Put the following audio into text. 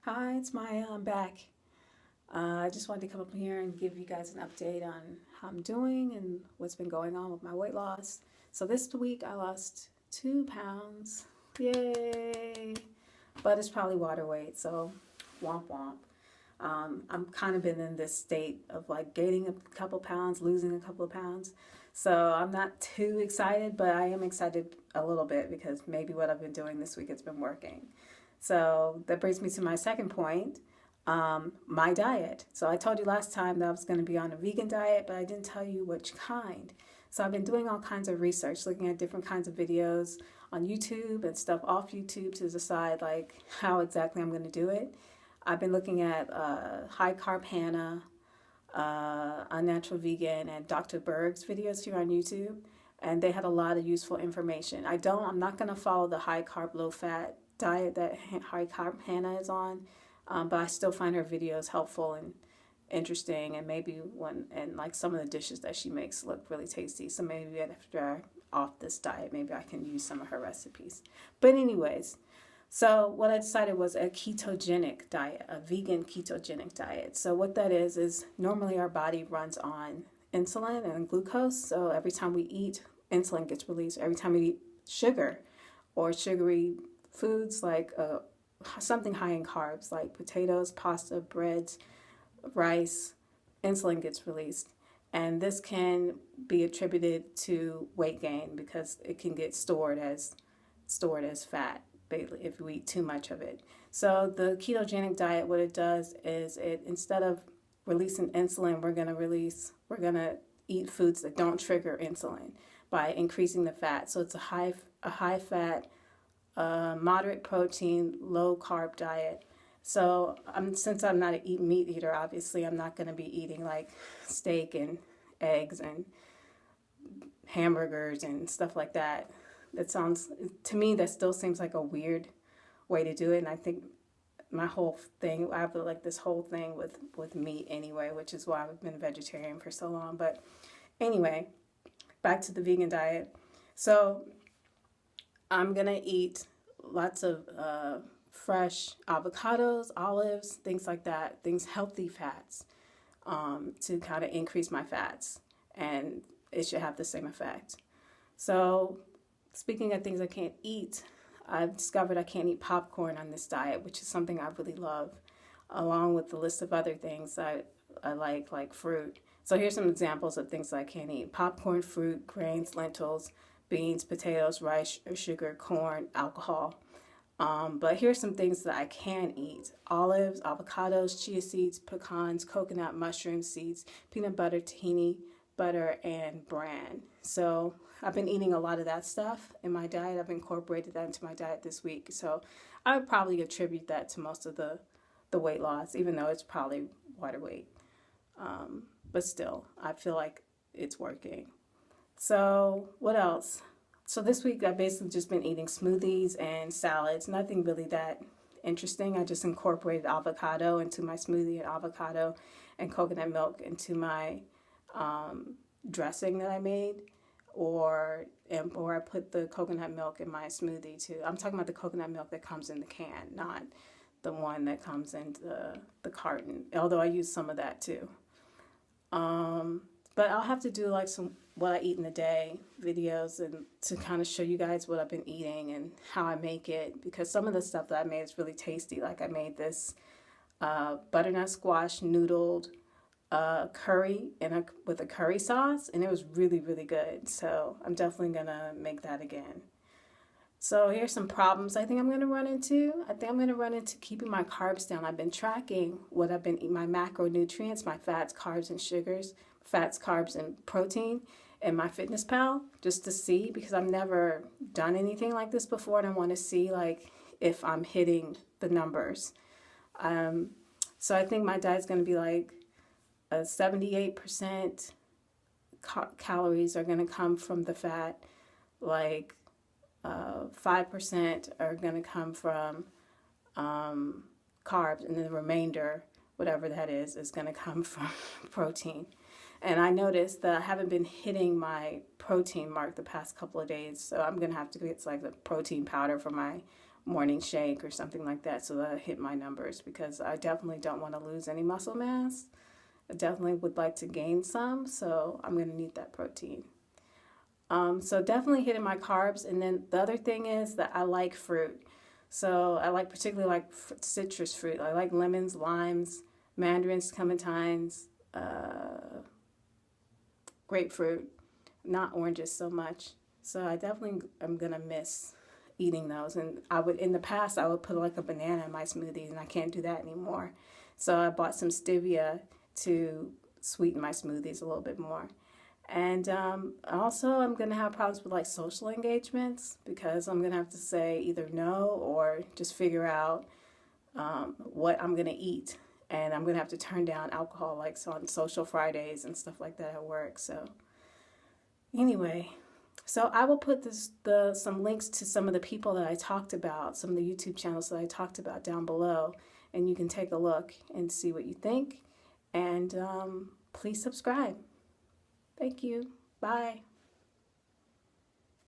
Hi, it's Maya. I'm back. I just wanted to come up here and give you guys an update on how I'm doing and what's been going on with my weight loss. So this week I lost 2 pounds. Yay! But it's probably water weight, so womp womp. I'm kind of been in this state of like gaining a couple pounds, losing a couple of pounds. So I'm not too excited, but I am excited a little bit because maybe what I've been doing this week has been working. So that brings me to my second point, my diet. So I told you last time that I was going to be on a vegan diet, but I didn't tell you which kind. So I've been doing all kinds of research, looking at different kinds of videos on YouTube and stuff off YouTube to decide like how exactly I'm going to do it. I've been looking at High Carb Hannah, Unnatural Vegan, and Dr. Berg's videos here on YouTube, and they had a lot of useful information. I'm not going to follow the high carb, low fat diet that High Carb Hannah is on, but I still find her videos helpful and interesting, and like some of the dishes that she makes look really tasty. So maybe after I'm off this diet, maybe I can use some of her recipes. But anyways, so what I decided was a ketogenic diet, a vegan ketogenic diet. So what that is normally our body runs on insulin and glucose. So every time we eat, insulin gets released. Every time we eat sugar or sugary foods like something high in carbs like potatoes, pasta, breads, rice, insulin gets released. And this can be attributed to weight gain because it can get stored as fat if we eat too much of it. So the ketogenic diet, what it does is it instead of releasing insulin, we're gonna eat foods that don't trigger insulin by increasing the fat. So it's a high fat, moderate protein, low carb diet. So since I'm not a meat eater, obviously I'm not going to be eating like steak and eggs and hamburgers and stuff like that. To me, that still seems like a weird way to do it. And I think I have like this whole thing with meat anyway, which is why I've been vegetarian for so long. But anyway, back to the vegan diet. So I'm going to eat lots of fresh avocados, olives, things like that, healthy fats, to kind of increase my fats. And it should have the same effect. So speaking of things I can't eat, I've discovered I can't eat popcorn on this diet, which is something I really love, along with the list of other things I like fruit. So here's some examples of things I can't eat: popcorn, fruit, grains, lentils, beans, potatoes, rice, sugar, corn, alcohol. But here's some things that I can eat: olives, avocados, chia seeds, pecans, coconut, mushroom seeds, peanut butter, tahini butter, and bran. So I've been eating a lot of that stuff in my diet. I've incorporated that into my diet this week. So I would probably attribute that to most of the weight loss, even though it's probably water weight. But still, I feel like it's working. So what else? So this week I've basically just been eating smoothies and salads. Nothing really that interesting. I just incorporated avocado into my smoothie, and avocado and coconut milk into my dressing that I made, or I put the coconut milk in my smoothie too. I'm talking about the coconut milk that comes in the can, not the one that comes in the carton, although I use some of that too. But I'll have to do like some what I eat in a day videos and to kind of show you guys what I've been eating and how I make it, because some of the stuff that I made is really tasty. Like I made this butternut squash noodled curry with a curry sauce, and it was really, really good. So I'm definitely gonna make that again. So here's some problems I think I'm going to run into. I think I'm going to run into keeping my carbs down. I've been tracking what I've been eating, my macronutrients, my fats, carbs, and sugars, fats, carbs, and protein in my Fitness Pal, just to see, because I've never done anything like this before, and I want to see like if I'm hitting the numbers. So I think my diet's going to be like 78% calories are going to come from the fat, like 5% are going to come from carbs, and then the remainder, whatever that is going to come from protein. And I noticed that I haven't been hitting my protein mark the past couple of days, so I'm going to have to get like the protein powder for my morning shake or something like that so that I hit my numbers, because I definitely don't want to lose any muscle mass. I definitely would like to gain some, so I'm going to need that protein. So definitely hitting my carbs. And then the other thing is that I like fruit. So I particularly like citrus fruit. I like lemons, limes, mandarins, clementines, grapefruit, not oranges so much. So I definitely am going to miss eating those. And in the past, I would put like a banana in my smoothies, and I can't do that anymore. So I bought some stevia to sweeten my smoothies a little bit more. And also, I'm going to have problems with like social engagements, because I'm going to have to say either no or just figure out what I'm going to eat. And I'm going to have to turn down alcohol, like on social Fridays and stuff like that at work. So anyway, so I will put some links to some of the people that I talked about, some of the YouTube channels that I talked about down below. And you can take a look and see what you think. And please subscribe. Thank you. Bye.